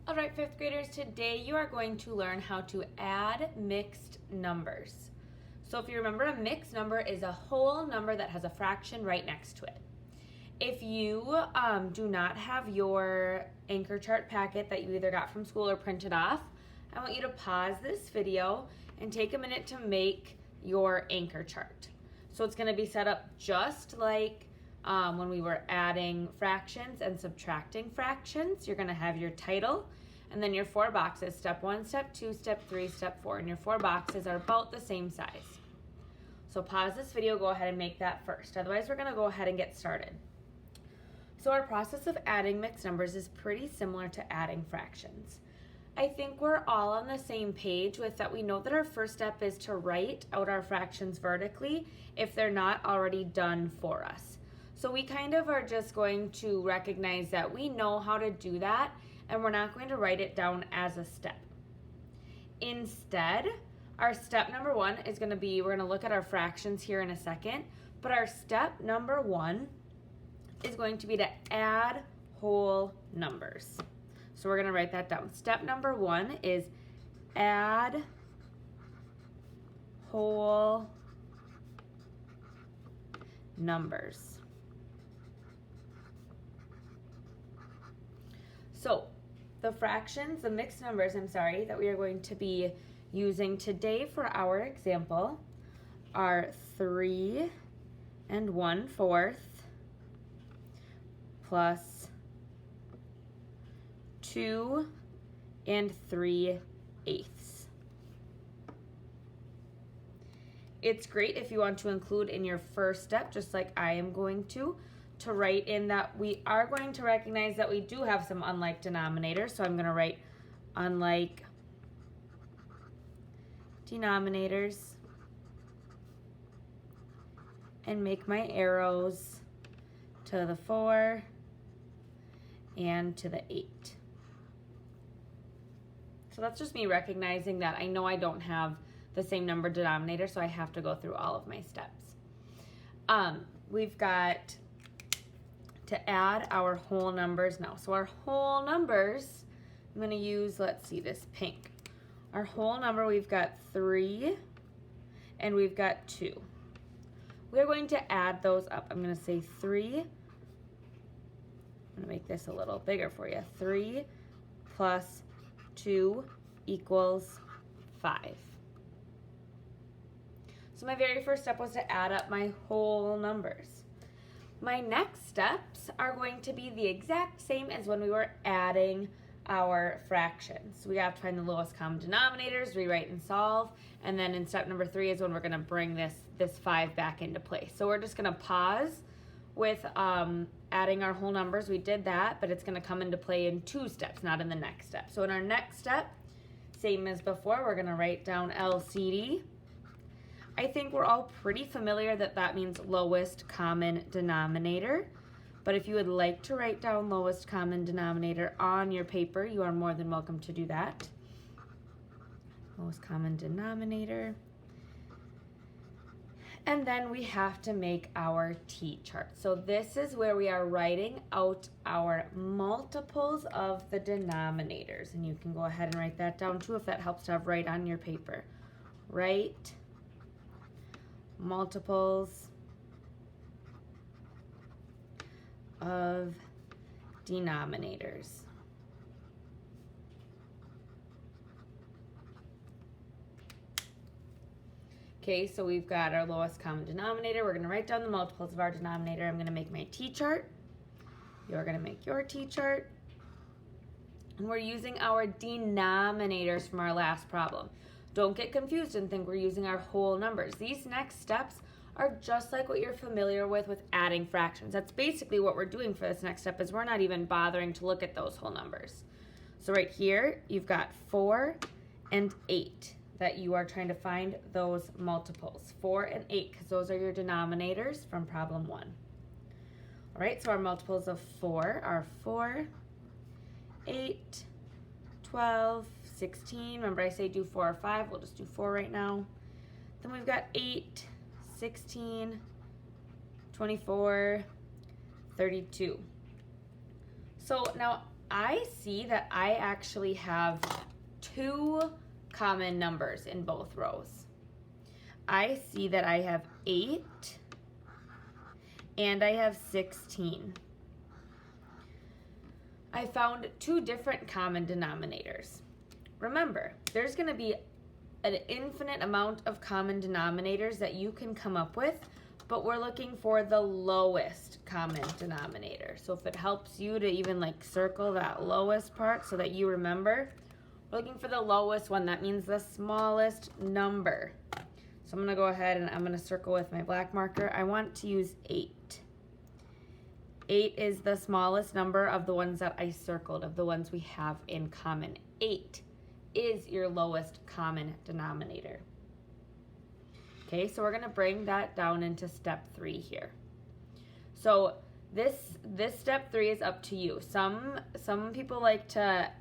All right, fifth graders, today you are going to learn how to add mixed numbers. So if you remember, a mixed number is a whole number that has a fraction right next to it. If you do not have your anchor chart packet that you either got from school or printed off, I want you to pause this video and take a minute to make your anchor chart. So it's going to be set up just like when we were adding fractions and subtracting fractions. You're going to have your title and then your 4 boxes, step 1, step 2, step 3, step 4, and your 4 boxes are about the same size. So pause this video, go ahead and make that first. Otherwise, we're going to go ahead and get started. So our process of adding mixed numbers is pretty similar to adding fractions. I think we're all on the same page with that. We know that our first step is to write out our fractions vertically if they're not already done for us. So we kind of are just going to recognize that we know how to do that, and we're not going to write it down as a step. Instead, our step number 1 is going to be, we're going to look at our fractions here in a second, but our step number 1 is going to be to add whole numbers. So we're going to write that down. Step number 1 is add whole numbers. So the fractions, the mixed numbers, that we are going to be using today for our example are 3 1/4 plus 2 3/8. It's great if you want to include in your first step, just like I am going to write in that we are going to recognize that we do have some unlike denominators. So I'm going to write unlike denominators and make my arrows to the 4 and to the 8. So that's just me recognizing that I know I don't have the same number denominator, so I have to go through all of my steps. We've got to add our whole numbers now. So our whole numbers, I'm going to use, let's see, this pink. Our whole number, we've got 3 and we've got 2. We're going to add those up. I'm going to say 3. I'm going to make this a little bigger for you. 3 plus 2 equals 5. So my very first step was to add up my whole numbers. My next steps are going to be the exact same as when we were adding our fractions. We have to find the lowest common denominators, rewrite and solve, and then in step number 3 is when we're going to bring this 5 back into place. So we're just going to pause with adding our whole numbers. We did that, but it's going to come into play in 2 steps, not in the next step. So in our next step, same as before, we're going to write down LCD. I think we're all pretty familiar that that means lowest common denominator. But if you would like to write down lowest common denominator on your paper, you are more than welcome to do that. Lowest common denominator. And then we have to make our T-chart. So this is where we are writing out our multiples of the denominators. And you can go ahead and write that down too if that helps to have right on your paper. Write multiples of denominators. Okay, so we've got our lowest common denominator. We're going to write down the multiples of our denominator. I'm going to make my T-chart. You're going to make your T-chart. And we're using our denominators from our last problem. Don't get confused and think we're using our whole numbers. These next steps are just like what you're familiar with adding fractions. That's basically what we're doing for this next step, is we're not even bothering to look at those whole numbers. So right here, you've got 4 and 8 that you are trying to find those multiples. 4 and 8, because those are your denominators from problem 1. All right, so our multiples of 4 are 4, 8, 12, 16. Remember I say do 4 or 5. We'll just do 4 right now. Then we've got 8, 16, 24, 32. So now I see that I actually have 2 common numbers in both rows. I see that I have 8 and I have 16. I found 2 different common denominators. Remember, there's going to be an infinite amount of common denominators that you can come up with, but we're looking for the lowest common denominator. So if it helps you to even like circle that lowest part so that you remember, we're looking for the lowest one. That means the smallest number. So I'm going to go ahead and I'm going to circle with my black marker. I want to use 8. 8 is the smallest number of the ones that I circled, of the ones we have in common. 8 is your lowest common denominator. Okay, so we're going to bring that down into step 3 here. So this step 3 is up to you. Some people like to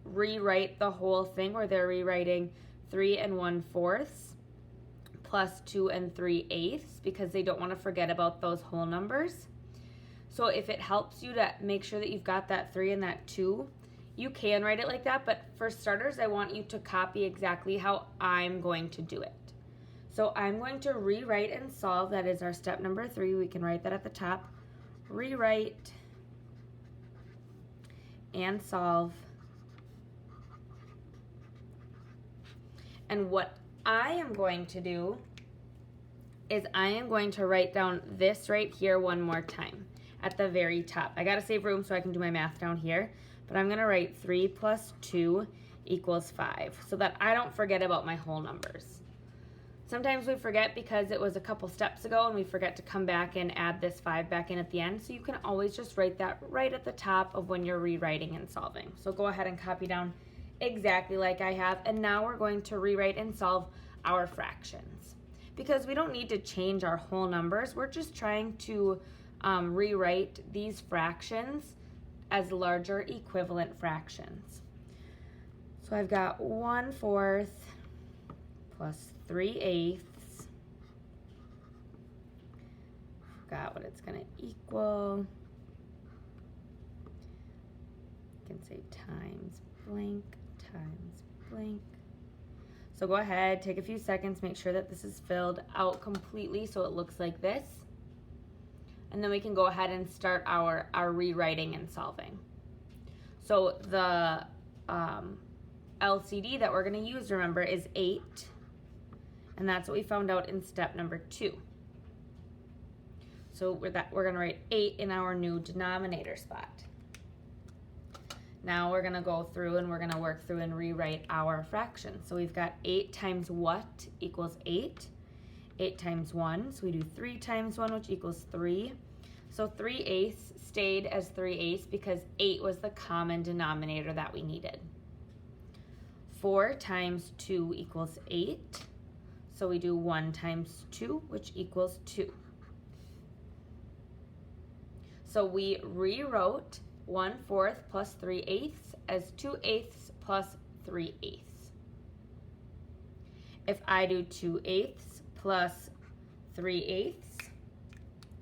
rewrite the whole thing where they're rewriting 3 1/4 plus 2 3/8 because they don't want to forget about those whole numbers. So if it helps you to make sure that you've got that 3 and that 2, you can write it like that, but for starters, I want you to copy exactly how I'm going to do it. So I'm going to rewrite and solve. That is our step number 3. We can write that at the top. Rewrite and solve. And what I am going to do is I am going to write down this right here one more time at the very top. I got to save room so I can do my math down here, but I'm going to write 3 plus 2 equals 5 so that I don't forget about my whole numbers. Sometimes we forget because it was a couple steps ago and we forget to come back and add this 5 back in at the end, so you can always just write that right at the top of when you're rewriting and solving. So go ahead and copy down exactly like I have, and now we're going to rewrite and solve our fractions. Because we don't need to change our whole numbers, we're just trying to rewrite these fractions as larger equivalent fractions. So I've got 1/4 plus 3/8. Got what it's going to equal. You can say times blank times blank. So go ahead, take a few seconds, make sure that this is filled out completely so it looks like this. And then we can go ahead and start our rewriting and solving. So the LCD that we're going to use, remember, is 8. And that's what we found out in step number 2. So we're going to write 8 in our new denominator spot. Now we're going to go through and we're going to work through and rewrite our fractions. So we've got 8 times what equals 8. 8 times 1, so we do 3 times 1, which equals 3. So 3/8 stayed as 3/8 because 8 was the common denominator that we needed. 4 times 2 equals 8. So we do 1 times 2, which equals 2. So we rewrote 1/4 plus 3/8 as 2/8 plus 3/8. If I do 2/8 plus 3/8,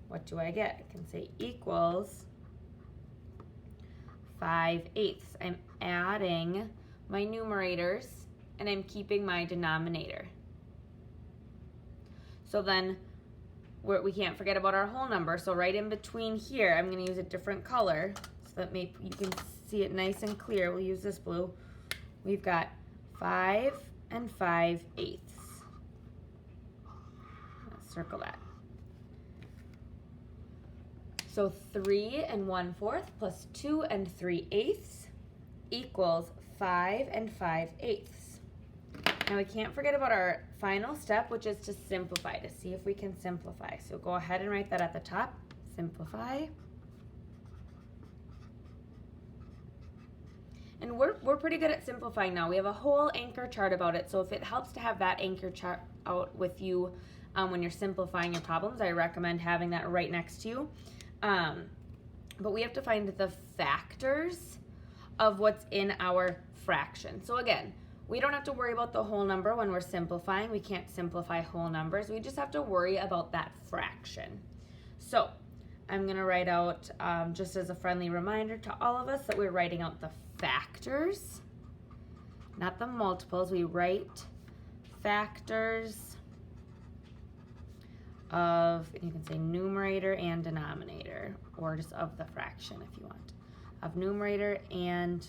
what do I get? I can say equals 5/8. I'm adding my numerators and I'm keeping my denominator. So then we can't forget about our whole number. So right in between here, I'm going to use a different color so that you can see it nice and clear. We'll use this blue. We've got 5 and 5/8. Let's circle that. So 3 1/4 plus 2 3/8 equals 5 5/8. Now we can't forget about our final step, which is to simplify, to see if we can simplify. So go ahead and write that at the top, simplify. And we're pretty good at simplifying now. We have a whole anchor chart about it, so if it helps to have that anchor chart out with you when you're simplifying your problems, I recommend having that right next to you. But we have to find the factors of what's in our fraction. So again, we don't have to worry about the whole number when we're simplifying. We can't simplify whole numbers. We just have to worry about that fraction. So I'm going to write out, just as a friendly reminder to all of us, that we're writing out the factors, not the multiples. We write factors of, you can say numerator and denominator, or just of the fraction if you want, of numerator and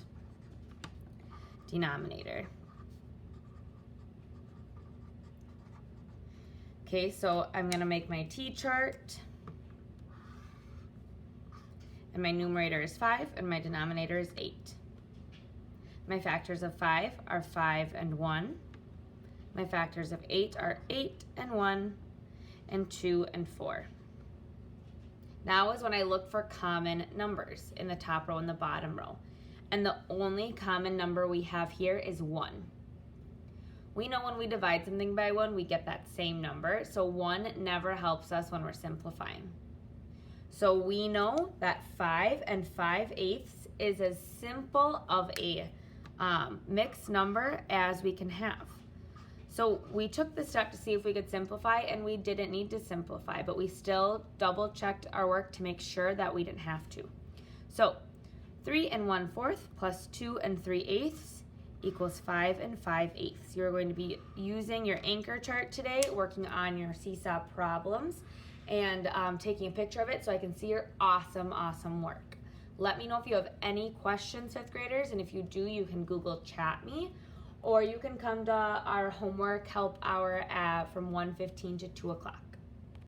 denominator. Okay, so I'm going to make my t-chart, and my numerator is 5 and my denominator is 8. My factors of 5 are 5 and 1. My factors of 8 are 8 and 1 and 2 and 4. Now is when I look for common numbers in the top row and the bottom row. And the only common number we have here is 1. We know when we divide something by 1, we get that same number. So 1 never helps us when we're simplifying. So we know that 5 and 5/8 is as simple of a mixed number as we can have. So we took the step to see if we could simplify, and we didn't need to simplify, but we still double checked our work to make sure that we didn't have to. So 3 1/4 plus 2 3/8 equals 5 5/8. You're going to be using your anchor chart today, working on your seesaw problems, and taking a picture of it so I can see your awesome work. Let me know if you have any questions, 5th graders, and if you do, you can Google chat me, or you can come to our homework help hour from 1:15 to 2 o'clock.